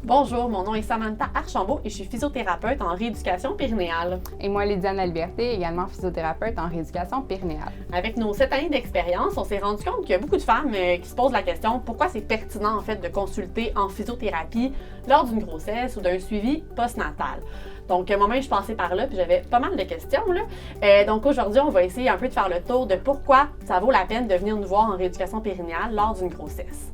Bonjour, mon nom est Samantha Archambault et je suis physiothérapeute en rééducation périnéale. Et moi, Lydiane Alberté, également physiothérapeute en rééducation périnéale. Avec nos 7 années d'expérience, on s'est rendu compte qu'il y a beaucoup de femmes qui se posent la question pourquoi c'est pertinent en fait de consulter en physiothérapie lors d'une grossesse ou d'un suivi postnatal. Donc, moi-même, je passais par là puis j'avais pas mal de questions. Donc, aujourd'hui, on va essayer un peu de faire le tour de pourquoi ça vaut la peine de venir nous voir en rééducation périnéale lors d'une grossesse.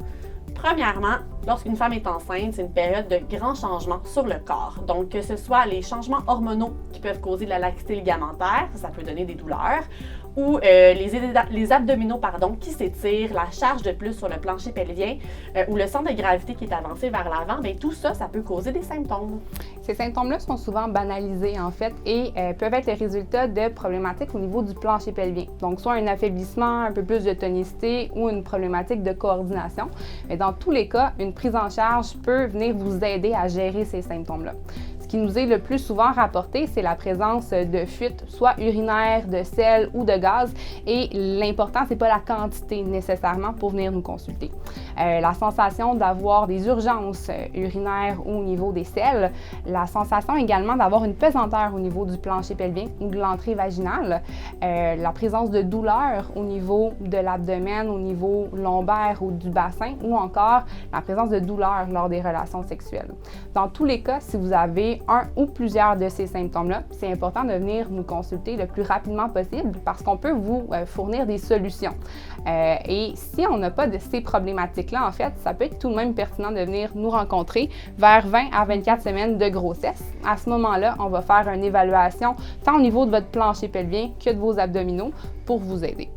Premièrement, lorsqu'une femme est enceinte, c'est une période de grands changements sur le corps. Donc, que ce soit les changements hormonaux qui peuvent causer de la laxité ligamentaire, ça peut donner des douleurs, ou les abdominaux qui s'étirent, la charge de plus sur le plancher pelvien, ou le centre de gravité qui est avancé vers l'avant, bien tout ça, ça peut causer des symptômes. Ces symptômes-là sont souvent banalisés en fait et peuvent être le résultat de problématiques au niveau du plancher pelvien. Donc, soit un affaiblissement, un peu plus de tonicité ou une problématique de coordination. Mais dans tous les cas, une prise en charge peut venir vous aider à gérer ces symptômes-là. Ce qui nous est le plus souvent rapporté, c'est la présence de fuites, soit urinaires, de sel ou de gaz. Et l'important, c'est pas la quantité nécessairement pour venir nous consulter. La sensation d'avoir des urgences urinaires ou au niveau des selles, la sensation également d'avoir une pesanteur au niveau du plancher pelvien ou de l'entrée vaginale, la présence de douleurs au niveau de l'abdomen, au niveau lombaire ou du bassin, ou encore la présence de douleurs lors des relations sexuelles. Dans tous les cas, si vous avez un ou plusieurs de ces symptômes-là, c'est important de venir nous consulter le plus rapidement possible parce qu'on peut vous fournir des solutions. Et si on n'a pas de ces problématiques-là, en fait, ça peut être tout de même pertinent de venir nous rencontrer vers 20 à 24 semaines de grossesse. À ce moment-là, on va faire une évaluation tant au niveau de votre plancher pelvien que de vos abdominaux pour vous aider.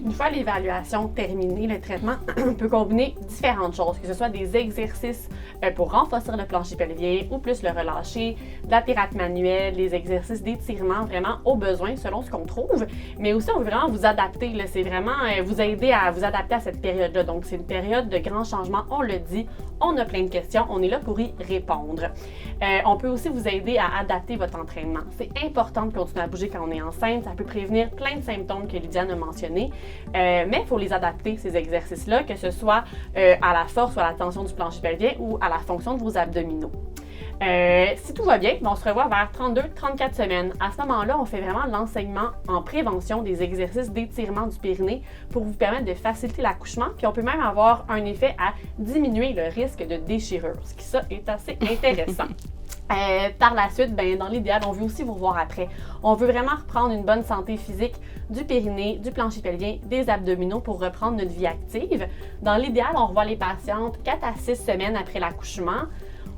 Une fois l'évaluation terminée, le traitement peut combiner différentes choses, que ce soit des exercices pour renforcer le plancher pelvien ou plus le relâcher, de la thérapie manuelle, des exercices d'étirement vraiment au besoin selon ce qu'on trouve, mais aussi on veut vraiment vous adapter, c'est vraiment vous aider à vous adapter à cette période-là. Donc c'est une période de grands changements, on le dit, on a plein de questions, on est là pour y répondre. On peut aussi vous aider à adapter votre entraînement. C'est important de continuer à bouger quand on est enceinte, ça peut prévenir plein de symptômes que Lydiane a mentionnés. Mais il faut les adapter, ces exercices-là, que ce soit à la force ou à la tension du plancher pelvien ou à la fonction de vos abdominaux. Si tout va bien, on se revoit vers 32-34 semaines. À ce moment-là, on fait vraiment l'enseignement en prévention des exercices d'étirement du périnée pour vous permettre de faciliter l'accouchement, puis on peut même avoir un effet à diminuer le risque de déchirure, ce qui ça est assez intéressant. Par la suite, dans l'idéal, on veut aussi vous revoir après. On veut vraiment reprendre une bonne santé physique du périnée, du plancher pelvien, des abdominaux pour reprendre notre vie active. Dans l'idéal, on revoit les patientes 4 à 6 semaines après l'accouchement.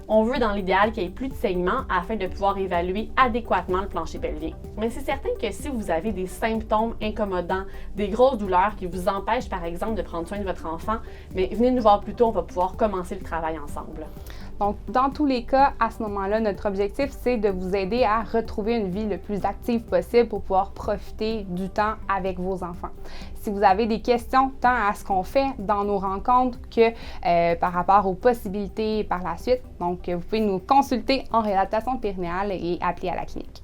On veut dans l'idéal qu'il n'y ait plus de saignement afin de pouvoir évaluer adéquatement le plancher pelvien. Mais c'est certain que si vous avez des symptômes incommodants, des grosses douleurs qui vous empêchent par exemple de prendre soin de votre enfant, mais venez nous voir plus tôt, on va pouvoir commencer le travail ensemble. Donc, dans tous les cas, à ce moment-là, notre objectif, c'est de vous aider à retrouver une vie le plus active possible pour pouvoir profiter du temps avec vos enfants. Si vous avez des questions tant à ce qu'on fait dans nos rencontres que par rapport aux possibilités par la suite, donc vous pouvez nous consulter en réadaptation périnéale et appeler à la clinique.